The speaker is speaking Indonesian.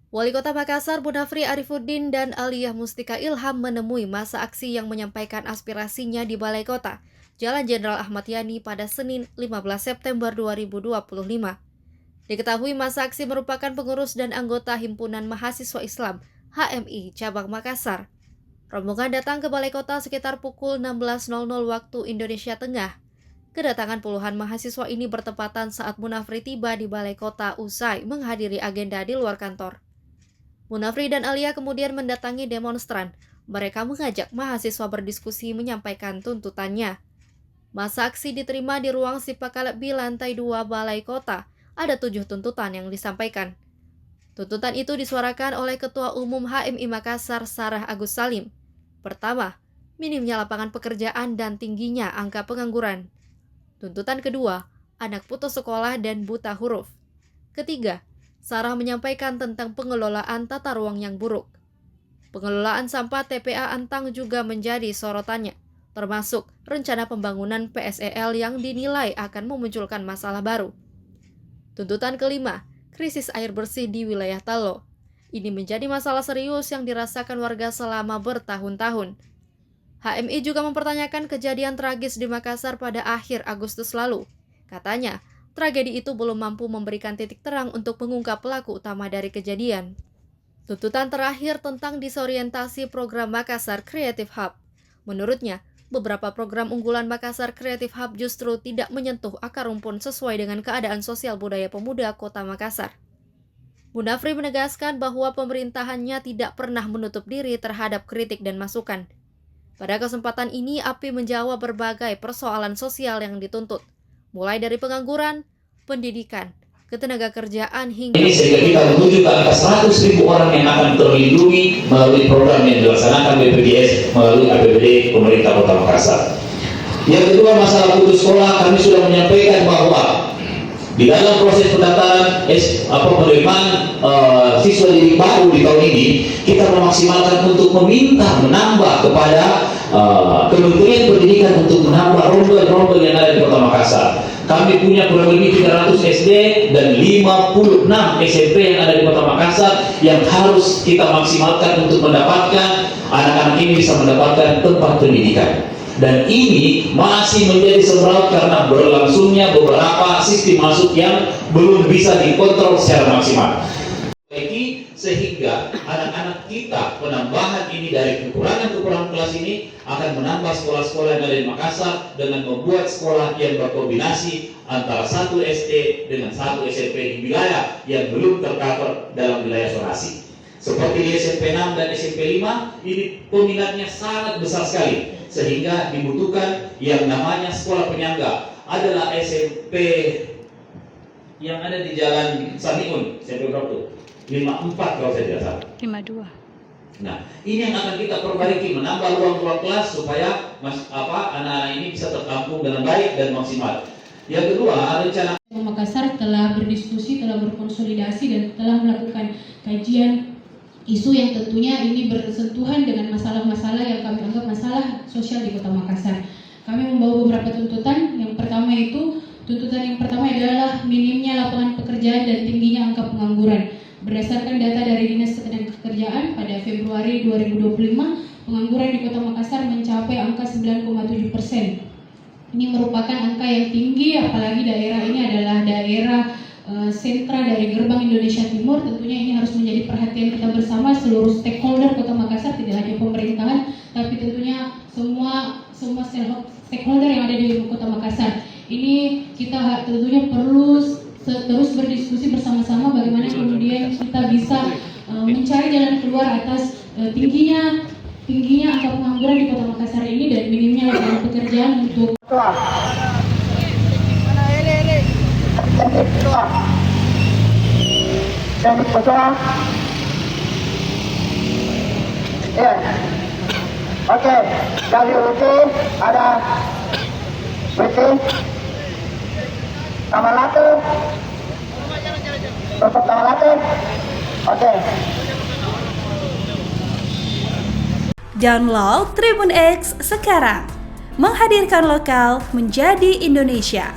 Wali Kota Makassar Munafri Arifuddin dan Aliyah Mustika Ilham menemui masa aksi yang menyampaikan aspirasinya di Balai Kota, Jalan Jenderal Ahmad Yani pada Senin 15 September 2025. Diketahui masa aksi merupakan pengurus dan anggota Himpunan Mahasiswa Islam HMI Cabang Makassar. Rombongan datang ke Balai Kota sekitar pukul 16.00 waktu Indonesia Tengah. Kedatangan puluhan mahasiswa ini bertepatan saat Munafri tiba di Balai Kota usai menghadiri agenda di luar kantor. Munafri dan Aliyah kemudian mendatangi demonstran. Mereka mengajak mahasiswa berdiskusi menyampaikan tuntutannya. Masa aksi diterima di ruang Sipakalbi lantai 2 Balai Kota. Ada 7 tuntutan yang disampaikan. Tuntutan itu disuarakan oleh Ketua Umum HMI Makassar Sarah Agus Salim. Pertama, minimnya lapangan pekerjaan dan tingginya angka pengangguran. Tuntutan kedua, anak putus sekolah dan buta huruf. Ketiga, Sarah menyampaikan tentang pengelolaan tata ruang yang buruk. Pengelolaan sampah TPA Antang juga menjadi sorotannya, termasuk rencana pembangunan PSEL yang dinilai akan memunculkan masalah baru. Tuntutan kelima, krisis air bersih di wilayah Talo. Ini menjadi masalah serius yang dirasakan warga selama bertahun-tahun. HMI juga mempertanyakan kejadian tragis di Makassar pada akhir Agustus lalu. Katanya, tragedi itu belum mampu memberikan titik terang untuk mengungkap pelaku utama dari kejadian. Tuntutan terakhir tentang disorientasi program Makassar Creative Hub. Menurutnya, beberapa program unggulan Makassar Creative Hub justru tidak menyentuh akar rumpun sesuai dengan keadaan sosial budaya pemuda Kota Makassar. Munafri menegaskan bahwa pemerintahannya tidak pernah menutup diri terhadap kritik dan masukan. Pada kesempatan ini, API menjawab berbagai persoalan sosial yang dituntut, mulai dari pengangguran, pendidikan, ketenagakerjaan hingga... Ini sehingga kita menuju ke angka 100.000 orang yang akan terlindungi melalui program yang dilaksanakan BPJS melalui APBD pemerintah Kota Makassar. Yang kedua, masalah putus sekolah, kami sudah menyampaikan bahwa di dalam proses pendaftaran penerimaan siswa didik baru di tahun ini, kita memaksimalkan untuk menambah kepada Kementerian Pendidikan untuk menambah rombel-rombel yang ada di Kota Makassar. Kami punya kurang lebih 300 SD dan 56 SMP yang ada di Kota Makassar yang harus kita maksimalkan untuk mendapatkan anak-anak ini bisa mendapatkan tempat pendidikan. Dan ini masih menjadi semrawut karena berlangsungnya beberapa sistem masuk yang belum bisa dikontrol secara maksimal. Sehingga anak-anak kita penambahan ini dari kekurangan kelas ini akan menambah sekolah-sekolah yang ada di Makassar dengan membuat sekolah yang berkombinasi antara satu SD dengan satu SMP di wilayah yang belum tercover dalam wilayah zonasi. Seperti di SMP 6 dan SMP 5, ini peminatnya sangat besar sekali, sehingga dibutuhkan yang namanya sekolah penyangga. Adalah SMP yang ada di Jalan Samiun, SMP berapa tuh? 54 kalau saya tidak salah. 52. Nah, ini yang akan kita perbaiki, menambah ruang-ruang kelas supaya anak-anak ini bisa tertampung dengan baik dan maksimal. Yang kedua, rencana Makassar telah berdiskusi, telah berkonsolidasi dan telah melakukan kajian isu yang tentunya ini bersentuhan dengan masalah-masalah yang kami anggap masalah sosial di Kota Makassar. Kami membawa beberapa tuntutan. Yang pertama adalah minimnya lapangan pekerjaan dan tingginya angka pengangguran. Berdasarkan data dari Dinas Ketenagakerjaan pada Februari 2025, pengangguran di Kota Makassar mencapai angka 9,7%. Ini merupakan angka yang tinggi, apalagi daerah ini adalah daerah sentra dari Gerbang Indonesia Timur. Tentunya ini harus menjadi perhatian kita bersama seluruh stakeholder Kota Makassar, tidak hanya pemerintahan, tapi tentunya semua stakeholder yang ada di Kota Makassar. Ini kita tentunya perlu terus berdiskusi bersama-sama bagaimana kemudian kita bisa mencari jalan keluar atas tingginya angka pengangguran di Kota Makassar ini dan minimnya lapangan pekerjaan untuk Oke, dari UT ada bersih Taman Latu, Bapak Taman Latu. Oke. Download Tribun X sekarang, menghadirkan lokal menjadi Indonesia.